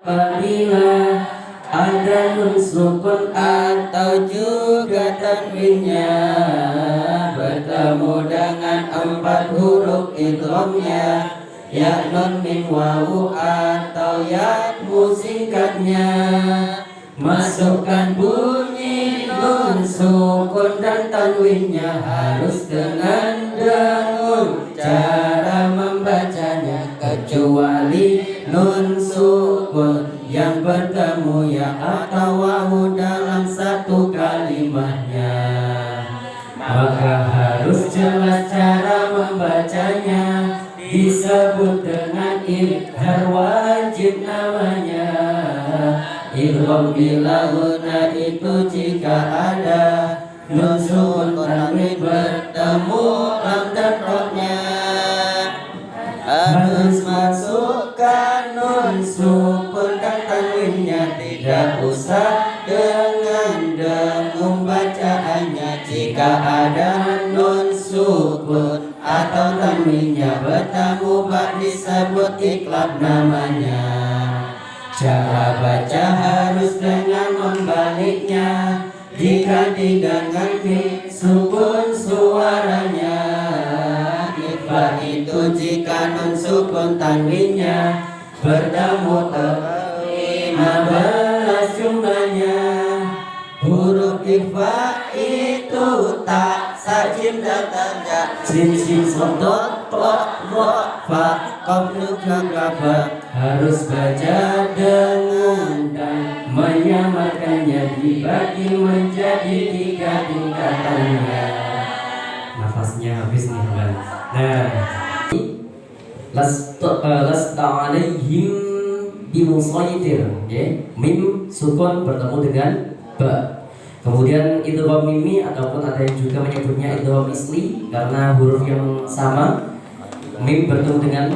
Apabila ada nun sukun atau juga tanwinnya bertemu dengan 4 huruf idghamnya, ya nun min wawu atau ya singkatnya, masukkan bunyi nun sukun dan tanwinnya harus dengan dengung cara membacanya, kecuali nun sukun yang bertemu ya atau wawu dalam satu kalimatnya, maka harus jelas cara membacanya, disebut dengan idgham wajib namanya. Idgham bila guna itu jika ada nun sukun tanwin bertemu lam dan roknya, harus masukkan nun sukun dan tanwinnya, tidak usah dengan dengung bacaannya. Jika ada nun sukun atau tanwinnya bertemu bak disebut iklab namanya. Cara baca harus dengan membaliknya, jika diganti sukun suaranya. Ikhfa itu jika nun sukun tanwinnya bertemu 15 jumlahnya. Huruf ikhfa itu ta, sa, jim, dal, ta, ja, sin, sin, son, dot, to, ro, fa, qaf, nun, kaf, kaf. Harus baca dengan dan menyamakannya, dibagi menjadi 3 tingkatannya. Nafasnya habis nih kan. Nah, lasta alaihim bimusaitir, ya. Mim sukun bertemu dengan ba. Kemudian idgham mimi ataupun ada yang juga menyebutnya idgham misli karena huruf yang sama. Mim bertemu dengan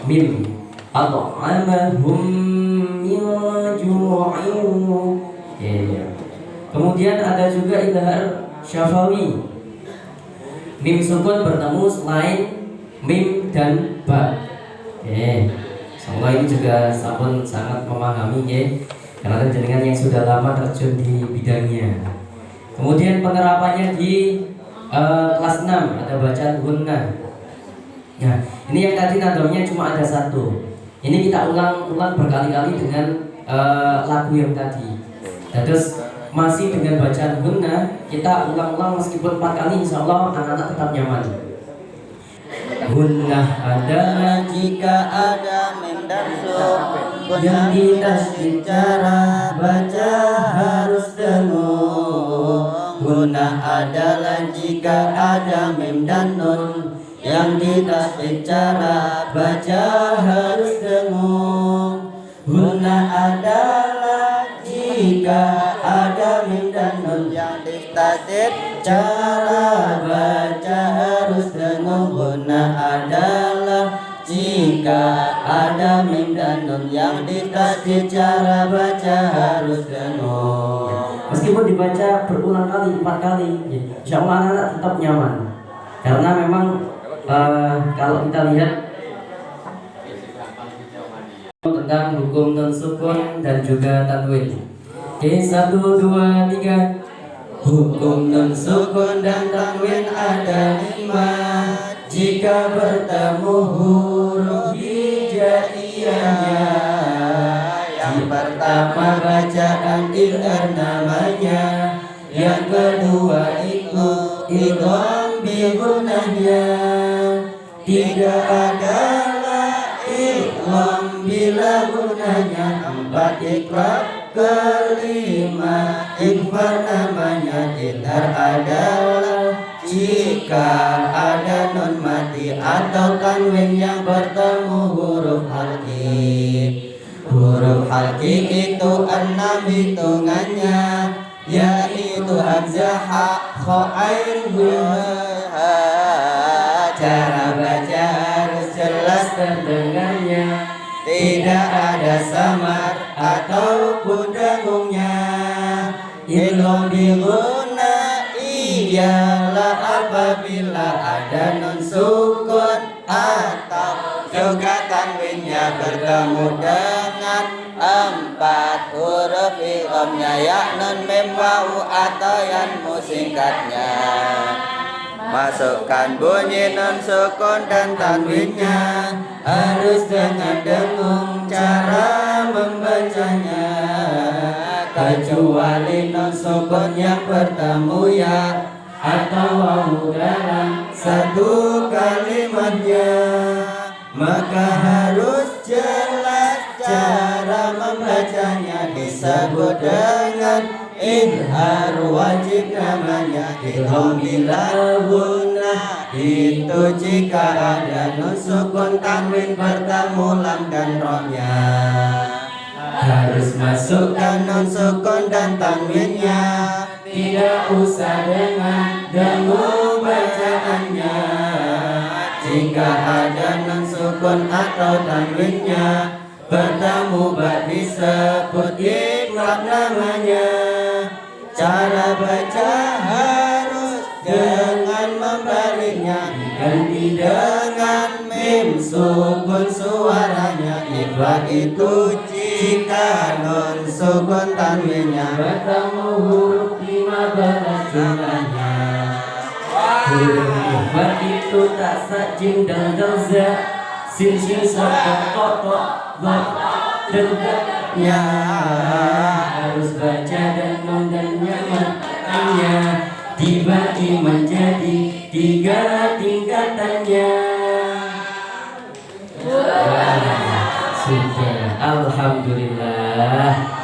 mim. Atau amahum min ju'in. Ya. Kemudian ada juga idgham syafawi. Mim sukun bertemu selain mim dan ba. Semoga ini juga sampun sangat memahami ya, karena jenengan yang sudah lama terjun di bidangnya. Kemudian penerapannya di kelas 6 ada bacaan gunnah. Nah, ini yang tadi nadamnya cuma ada 1. Ini kita ulang-ulang berkali-kali dengan lagu yang tadi. Terus masih dengan bacaan gunnah, kita ulang-ulang meskipun 4 kali, insya Allah anak-anak tetap nyaman. Gunnah adalah jika ada mim dan sukun yang ditasydid, cara baca harus dengung. Gunnah adalah jika ada mim dan nun yang ditasydid, cara baca harus dengung. Gunnah adalah jika ada mim dan nun yang ditasydid, cara baca harus dengung. Gunnah adalah jika ada mim dan nun yang ditasydid, cara baca harus dengung. Meskipun dibaca berulang kali, 4 kali, insya Allah anak tetap nyaman. Karena memang kalau kita lihat tentang hukum nun sukun dan juga tanwin. Oke, 1, 2, 3. Hukum nun sukun dan tanwin ada 5. Jika bertemu huruf hijaiyahnya, yang pertama bacaan idgham namanya, yang kedua itu idgham bi gunnahnya. 3 adalah idgham bila gunnahnya. 4 iklab, kelima ikhfa namanya. Idgham adalah jika ada nun mati atau tanwin yang bertemu huruf halqi. Huruf halqi itu 6 hitungannya, yaitu hamzah, ha, kha, ain, ha. Cara baca harus jelas terdengarnya, tidak ada samar ataupun dengungnya. Idgham bi gunnah ialah apabila ada nun sukun atau juga tanwinnya bertemu dengan dengan 4 huruf idghamnya ya nun mim wawu atau yanmu singkatnya. Masukkan bunyi nun sukun dan tanwinnya, harus dengan dengung cara membacanya. Kecuali nun sukun yang bertemu ya atau wawu dalam satu kalimatnya, maka harus jelas cara membacanya, disebut dengan izhar wajib namanya. Idgham bila gunnah itu jika ada nun sukun tanwin bertemu lam dan rohnya, harus masukkan nun sukun dan tanwinnya, tidak usah dengan dengung bacaannya. Jika ada nun sukun atau tanwinnya bertemu ba disebut iqlab namanya. Cara baca harus dengan membaliknya, ganti dengan mim sukun suaranya. Iqlab itu jika nun sukun tanwinnya bertemu huruf 15 jumlahnya. Huruf ikhfa itu tak sajim dan dalza, sin shin sod to dan ya, harus baca dan nun dan nyamannya dibagi menjadi 3 tingkatannya. Sudah, alhamdulillah.